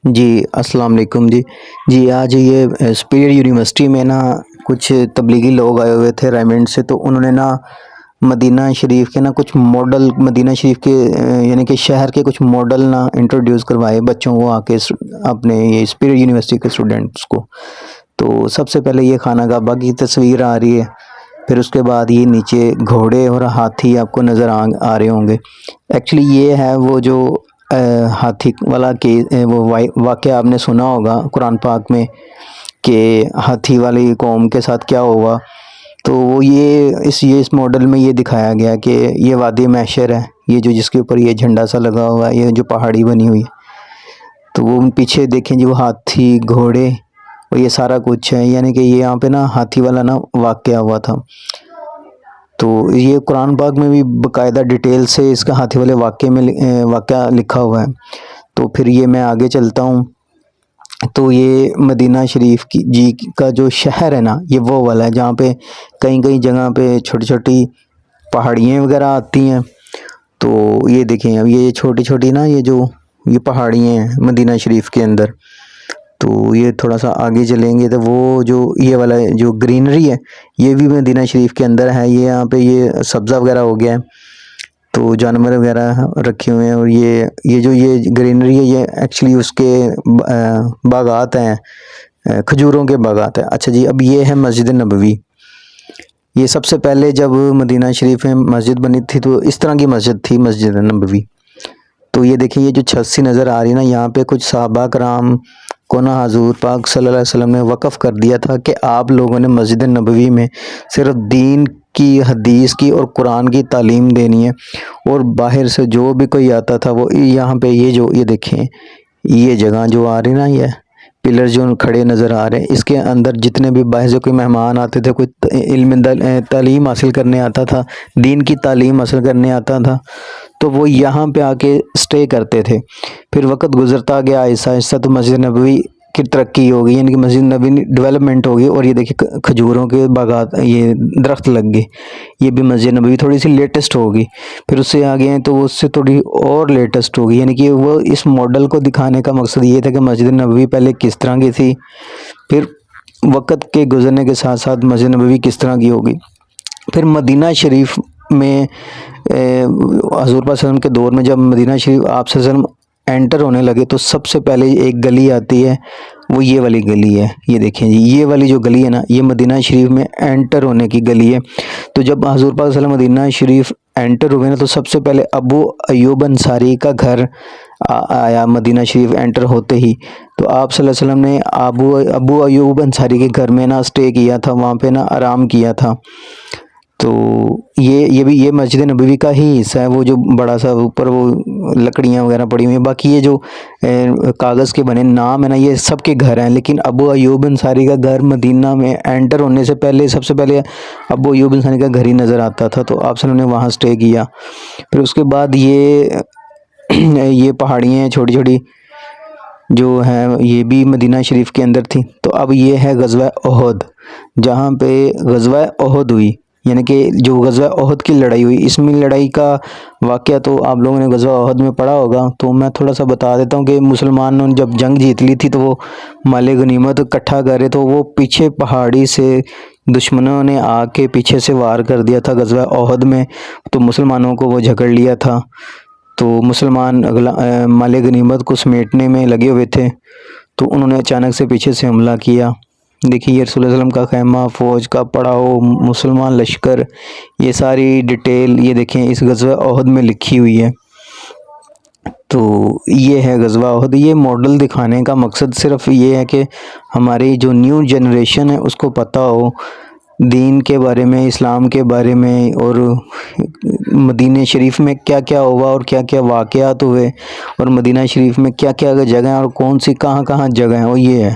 جی السلام علیکم جی آج یہ سپیریئر یونیورسٹی میں نا کچھ تبلیغی لوگ آئے ہوئے تھے ریمنڈ سے، تو انہوں نے نا مدینہ شریف کے نا کچھ ماڈل، مدینہ شریف کے یعنی کہ شہر کے کچھ ماڈل نا انٹروڈیوس کروائے بچوں کو، آ کے اپنے یہ سپیریئر یونیورسٹی کے اسٹوڈنٹس کو۔ تو سب سے پہلے یہ خانہ کعبہ کی تصویر آ رہی ہے، پھر اس کے بعد یہ نیچے گھوڑے اور ہاتھی آپ کو نظر آ رہے ہوں گے۔ ایکچولی یہ ہے وہ جو ہاتھی والا وہ واقعہ آپ نے سنا ہوگا قرآن پاک میں کہ ہاتھی والی قوم کے ساتھ کیا ہوا، تو وہ یہ اس ماڈل میں یہ دکھایا گیا کہ یہ وادی محشر ہے، یہ جو جس کے اوپر یہ جھنڈا سا لگا ہوا ہے، یہ جو پہاڑی بنی ہوئی ہے، تو وہ پیچھے دیکھیں جی وہ ہاتھی، گھوڑے اور یہ سارا کچھ ہے، یعنی کہ یہ یہاں پہ نا ہاتھی والا نا واقعہ ہوا تھا۔ تو یہ قرآن پاک میں بھی باقاعدہ ڈیٹیل سے اس کا ہاتھی والے واقعہ لکھا ہوا ہے۔ تو پھر یہ میں آگے چلتا ہوں، تو یہ مدینہ شریف کی کا جو شہر ہے نا، یہ وہ والا ہے جہاں پہ کئی جگہ پہ چھوٹی چھوٹی پہاڑیاں وغیرہ آتی ہیں۔ تو یہ دیکھیں اب یہ چھوٹی چھوٹی نا یہ پہاڑیاں ہیں مدینہ شریف کے اندر۔ تو یہ تھوڑا سا آگے چلیں گے تو وہ جو یہ والا جو گرینری ہے یہ بھی مدینہ شریف کے اندر ہے، یہ یہاں پہ یہ سبزہ وغیرہ ہو گیا ہے، تو جانور وغیرہ رکھے ہوئے ہیں، اور یہ جو یہ گرینری ہے یہ ایکچولی اس کے باغات ہیں، کھجوروں کے باغات ہیں۔ اچھا جی، اب یہ ہے مسجد نبوی۔ یہ سب سے پہلے جب مدینہ شریف میں مسجد بنی تھی تو اس طرح کی مسجد تھی مسجد نبوی۔ تو یہ دیکھیں یہ جو چھت سی نظر آ رہی ہے نا، یہاں پہ کچھ صحابہ کرام کو نا حضور پاک صلی اللہ علیہ وسلم نے وقف کر دیا تھا کہ آپ لوگوں نے مسجد نبوی میں صرف دین کی، حدیث کی اور قرآن کی تعلیم دینی ہے، اور باہر سے جو بھی کوئی آتا تھا وہ یہاں پہ یہ دیکھیں یہ جگہ جو آ رہی نا، یہ پلر جو کھڑے نظر آ رہے ہیں، اس کے اندر جتنے بھی باہر سے کوئی مہمان آتے تھے، کوئی علم تعلیم حاصل کرنے آتا تھا، دین کی تعلیم حاصل کرنے آتا تھا، تو وہ یہاں پہ آ کے سٹے کرتے تھے۔ پھر وقت گزرتا گیا آہستہ آہستہ، تو مسجد نبوی کی ترقی ہوگی، یعنی کہ مسجد نبوی ڈیولپمنٹ ہوگی، اور یہ دیکھیں کھجوروں کے باغات، یہ درخت لگ گئے، یہ بھی مسجد نبوی تھوڑی سی لیٹسٹ ہوگی۔ پھر اس سے آگے ہیں تو وہ اس سے تھوڑی اور لیٹسٹ ہوگی، یعنی کہ وہ اس ماڈل کو دکھانے کا مقصد یہ تھا کہ مسجد نبوی پہلے کس طرح کی تھی، پھر وقت کے گزرنے کے ساتھ ساتھ مسجد نبوی کس طرح کی ہوگی۔ پھر مدینہ شریف میں حضور پاک صلی اللہ علیہ وسلم کے دور میں جب مدینہ شریف آپ صلی اللہ علیہ وسلم انٹر ہونے لگے تو سب سے پہلے ایک گلی آتی ہے، وہ یہ والی گلی ہے۔ یہ دیکھیں جی یہ والی جو گلی ہے نا، یہ مدینہ شریف میں انٹر ہونے کی گلی ہے۔ تو جب حضور پاک صلی اللہ علیہ وسلم مدینہ شریف انٹر ہوئے نا، تو سب سے پہلے ابو ایوب انصاری کا گھر آیا مدینہ شریف انٹر ہوتے ہی۔ تو آپ صلی اللہ علیہ وسلم نے ابو ایوب انصاری کے گھر میں نا سٹے کیا تھا، وہاں پہ نا آرام کیا تھا۔ تو یہ مسجد نبوی کا ہی حصہ ہے، وہ جو بڑا سا اوپر وہ لکڑیاں وغیرہ پڑی ہوئی ہیں، باقی یہ جو کاغذ کے بنے نام ہے نا، یہ سب کے گھر ہیں، لیکن ابو ایوب انصاری کا گھر مدینہ میں انٹر ہونے سے پہلے سب سے پہلے ابو ایوب انصاری کا گھر ہی نظر آتا تھا، تو آپ صلی اللہ علیہ وسلم نے وہاں سٹے کیا۔ پھر اس کے بعد یہ پہاڑیاں چھوٹی چھوٹی جو ہیں یہ بھی مدینہ شریف کے اندر تھی۔ تو اب یہ ہے غزوہ احد، جہاں پہ غزوہ احد ہوئی، یعنی کہ جو غزوہ احد کی لڑائی ہوئی، اس میں لڑائی کا واقعہ تو آپ لوگوں نے غزوہ احد میں پڑھا ہوگا، تو میں تھوڑا سا بتا دیتا ہوں کہ مسلمانوں نے جب جنگ جیت لی تھی تو وہ مال غنیمت اکٹھا کرے، تو وہ پیچھے پہاڑی سے دشمنوں نے آ کے پیچھے سے وار کر دیا تھا غزوہ احد میں، تو مسلمانوں کو وہ جھگڑ لیا تھا، تو مسلمان مال غنیمت کو سمیٹنے میں لگے ہوئے تھے، تو انہوں نے اچانک سے پیچھے سے حملہ کیا۔ دیکھیے یہ رسول اللہ علیہ وسلم کا خیمہ، فوج کا پڑاؤ، مسلمان لشکر، یہ ساری ڈیٹیل یہ دیکھیں اس غزوہ احد میں لکھی ہوئی ہے۔ تو یہ ہے غزوہ احد۔ یہ ماڈل دکھانے کا مقصد صرف یہ ہے کہ ہماری جو نیو جنریشن ہے اس کو پتہ ہو دین کے بارے میں، اسلام کے بارے میں، اور مدینہ شریف میں کیا کیا ہوا اور کیا کیا واقعات ہوئے، اور مدینہ شریف میں کیا کیا جگہیں اور کون سی کہاں کہاں جگہ ہیں، وہ یہ ہے۔